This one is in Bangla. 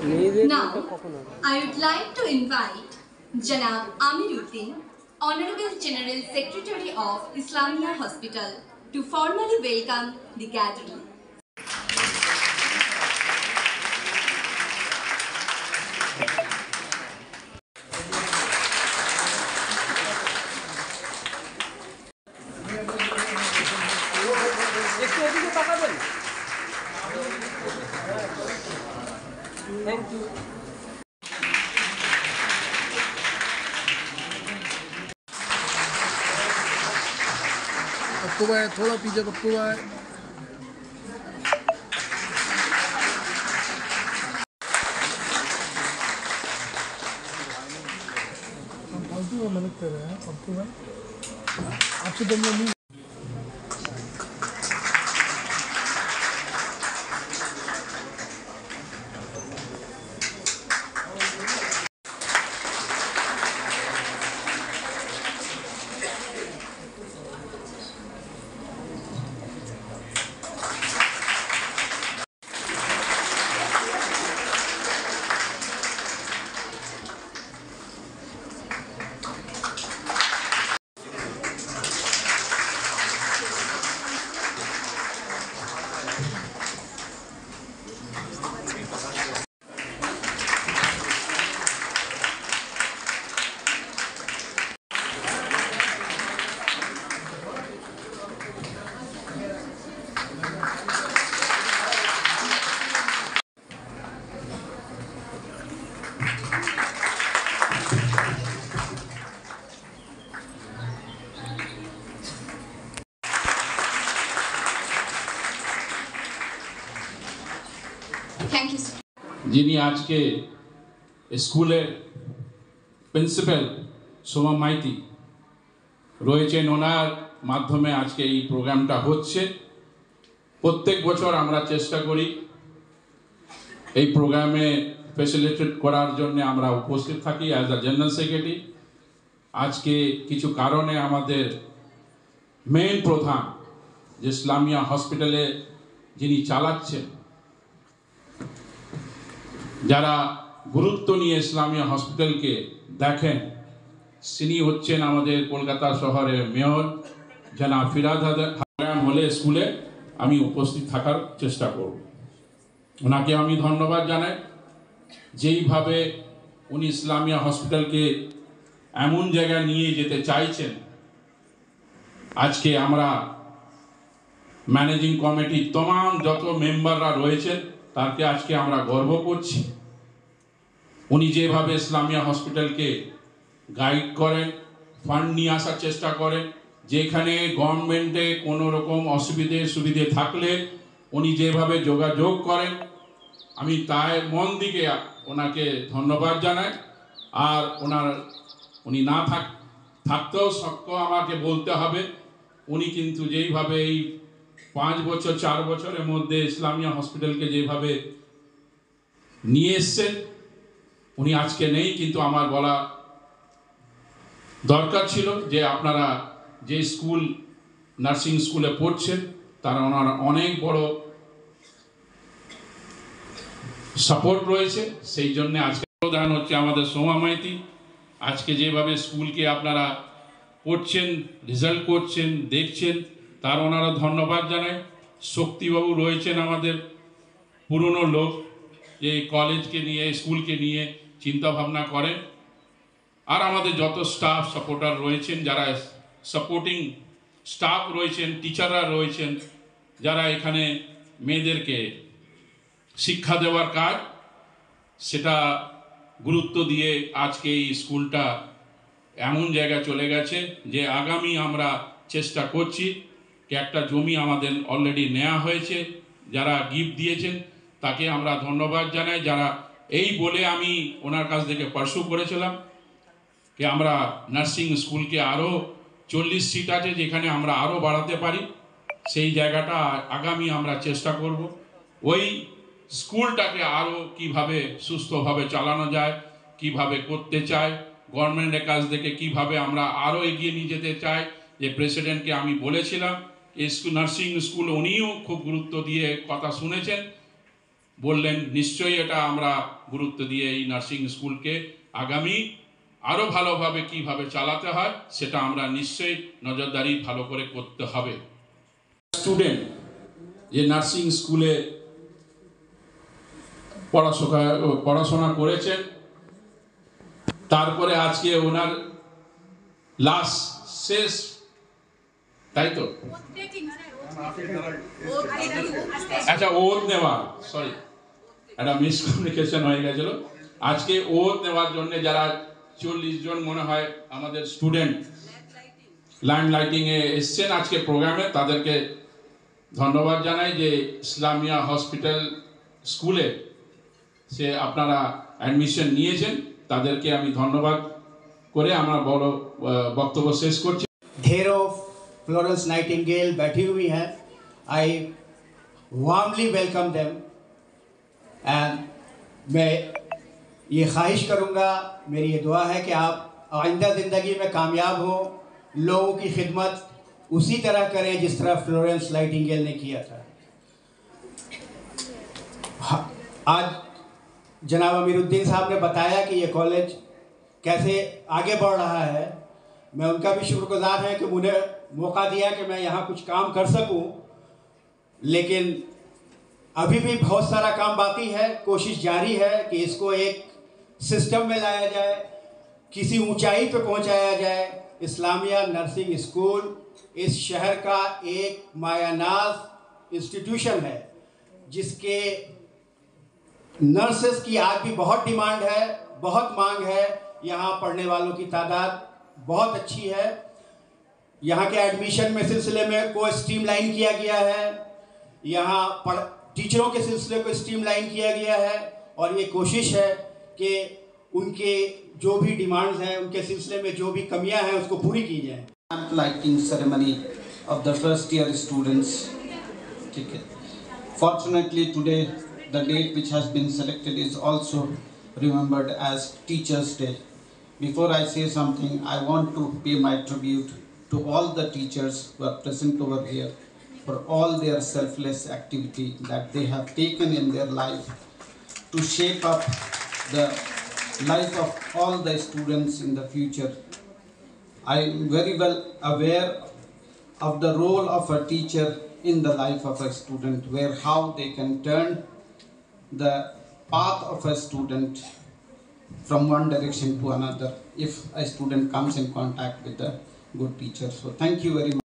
Now, I would like to invite Janab Amiruddin, Honorable General Secretary of Islamia Hospital, to formally welcome the gathering. Thank you. Pappu भाई थोड़ा पीछे पप्पू भाई फालतू में मदद कर रहे हैं पप्पू भाई आपसे तो नहीं Thank you, sir. যিনি আজকে স্কুলের প্রিন্সিপাল সোমা মাইতি রয়েছেন, ওনার মাধ্যমে আজকে এই প্রোগ্রামটা হচ্ছে। প্রত্যেক বছর আমরা চেষ্টা করি এই প্রোগ্রামে ফ্যাসিলিটেট করার জন্য আমরা উপস্থিত থাকি অ্যাজ আ জেনারেল সেক্রেটারি। আজকে কিছু কারণে আমাদের মেইন প্রধান যে ইসলামিয়া হসপিটালে যিনি চালাচ্ছেন, যারা গুরুত্ব নিয়ে ইসলামিয়া হসপিটালকে দেখেন, তিনি হচ্ছেন আমাদের কলকাতা শহরের মেয়র জনাব ফিরাদ হাসান। হলে স্কুলে আমি উপস্থিত থাকার চেষ্টা করব। ওনাকে আমি ধন্যবাদ জানাই, যেইভাবে উনি ইসলামিয়া হসপিটালকে এমন জায়গায় নিয়ে যেতে চাইছেন। আজকে আমরা ম্যানেজিং কমিটির तमाम যত মেম্বাররা রয়েছেন তাকে আজকে আমরা গর্ব করছি। উনি যেভাবে ইসলামিয়া হসপিটালকে গাইড করেন, ফান্ড নিয়ে আসার চেষ্টা করেন, যেখানে গভর্নমেন্টে কোনো রকম সুবিধে থাকলে উনি যেভাবে যোগাযোগ করেন, আমি তাই মন দিকে ওনাকে ধন্যবাদ জানাই। আর উনি না থাকতেও সত্য আমাকে বলতে হবে, উনি কিন্তু যেইভাবে এই 5 বছর 4 বছরের মধ্যে ইসলামিয়া হসপিটালকে যেভাবে নিয়ে এসছেন, উনি আজকে নেই, কিন্তু আমার বলা দরকার ছিল যে আপনারা যে স্কুল নার্সিং স্কুলে পড়ছেন তারা ওনার অনেক বড় সাপোর্ট রয়েছে। সেই জন্য আজকে প্রধান হচ্ছে আমাদের সোমা মাইতি। আজকে যেভাবে স্কুলকে আপনারা পড়ছেন, রেজাল্ট করছেন, দেখছেন, তার ওনারা ধন্যবাদ জানায়। শক্তিবাবু রয়েছেন আমাদের পুরনো লোক, যে কলেজকে নিয়ে স্কুলকে নিয়ে চিন্তা ভাবনা করেন। আর আমাদের যত স্টাফ সাপোর্টার রয়েছেন, যারা সাপোর্টিং স্টাফ রয়েছেন, টিচাররা রয়েছেন, যারা এখানে মেয়েদেরকে শিক্ষা দেওয়ার কাজ সেটা গুরুত্ব দিয়ে আজকে এই স্কুলটা এমন জায়গায় চলে গেছে যে আগামী আমরা চেষ্টা করছি যে একটা জমি আমাদের অলরেডি নেওয়া হয়েছে, যারা গিফট দিয়েছেন তাকে আমরা ধন্যবাদ জানাই। যারা এই বলে আমি ওনার কাছ থেকে পার্সু করেছিলাম যে আমরা নার্সিং স্কুলকে আরও 40 সিট আছে, যেখানে আমরা আরও বাড়াতে পারি, সেই জায়গাটা আগামী আমরা চেষ্টা করব। ওই স্কুলটাকে আরও কিভাবে সুস্থভাবে চালানো যায়, কিভাবে করতে চায় গভর্নমেন্টের কাছ থেকে, কিভাবে আমরা আরও এগিয়ে নিয়ে যেতে চাই। যে প্রেসিডেন্টকে আমি বলেছিলাম এই নার্সিং স্কুল, উনিও খুব গুরুত্ব দিয়ে কথা শুনেছেন। বললেন, নিশ্চয়ই এটা আমরা গুরুত্ব দিয়ে এই নার্সিং স্কুলকে আগামী আরও ভালোভাবে কিভাবে চালাতে হয় সেটা আমরা নিশ্চয়ই নজরদারি ভালো করে করতে হবে। স্টুডেন্ট যে নার্সিং স্কুলে পড়াশোনা করেছেন, তারপরে আজকে ওনার লাস্ট শেষ, তাই তো? আচ্ছা, ওথ নেওয়া, সরি একটা মিসকমিউনিকেশন হয়ে গেছিল। আজকে ওথ নেওয়ার জন্য যারা 40 জন মনে হয় আমাদের স্টুডেন্ট ল্যান্ড লাইটিং এ এসছেন আজকে প্রোগ্রামে, তাদেরকে ধন্যবাদ জানাই যে ইসলামিয়া হসপিটাল স্কুলে সে আপনারা অ্যাডমিশন নিয়েছেন, তাদেরকে আমি ধন্যবাদ করে আমার বড় বক্তব্য শেষ করছি। ढेर ऑफ फ्लोरेंस नाइटिंगेल बैठी हुई हैं। आई वार्मली वेलकम देम एंड मैं ये ख्वाहिश करूँगा, मेरी ये दुआ है कि आप आइंदा ज़िंदगी में कामयाब हो, लोगों की खिदमत उसी तरह करें जिस तरह फ्लोरेंस नाइटिंगेल ने किया था। आज जनाब अमीरुद्दीन साहब ने बताया कि ये कॉलेज कैसे आगे बढ़ रहा है। मैं उनका भी शुक्रगुजार है कि मुझे मौका दिया कि मैं यहाँ कुछ काम कर सकूँ, लेकिन अभी भी बहुत सारा काम बाकी है। कोशिश जारी है कि इसको एक सिस्टम में लाया जाए, किसी ऊंचाई पे पहुँचाया जाए। इस्लामिया नर्सिंग स्कूल इस शहर का एक मायानाज इंस्टीट्यूशन है, जिसके नर्सेस की आज भी बहुत डिमांड है, बहुत मांग है। यहाँ पढ़ने वालों की तादाद बहुत अच्छी है। यहाँ के एडमिशन में सिलसिले में को स्ट्रीमलाइन किया गया है, यहाँ टीचरों के सिलसिले को स्ट्रीमलाइन किया गया है, और ये कोशिश है कि उनके जो भी डिमांड्स हैं, उनके सिलसिले में जो भी कमियां हैं उसको पूरी की जाए। Lighting ceremony of the first year students. Fortunately today the date which has been selected is also remembered as Teachers' Day. Before I say something, I want to pay my tribute to all the teachers who are present over here for all their selfless activity that they have taken in their life to shape up the life of all the students in the future. I am very well aware of the role of a teacher in the life of a student, where how they can turn the path of a student from one direction to another if a student comes in contact with a good teacher. So thank you very much.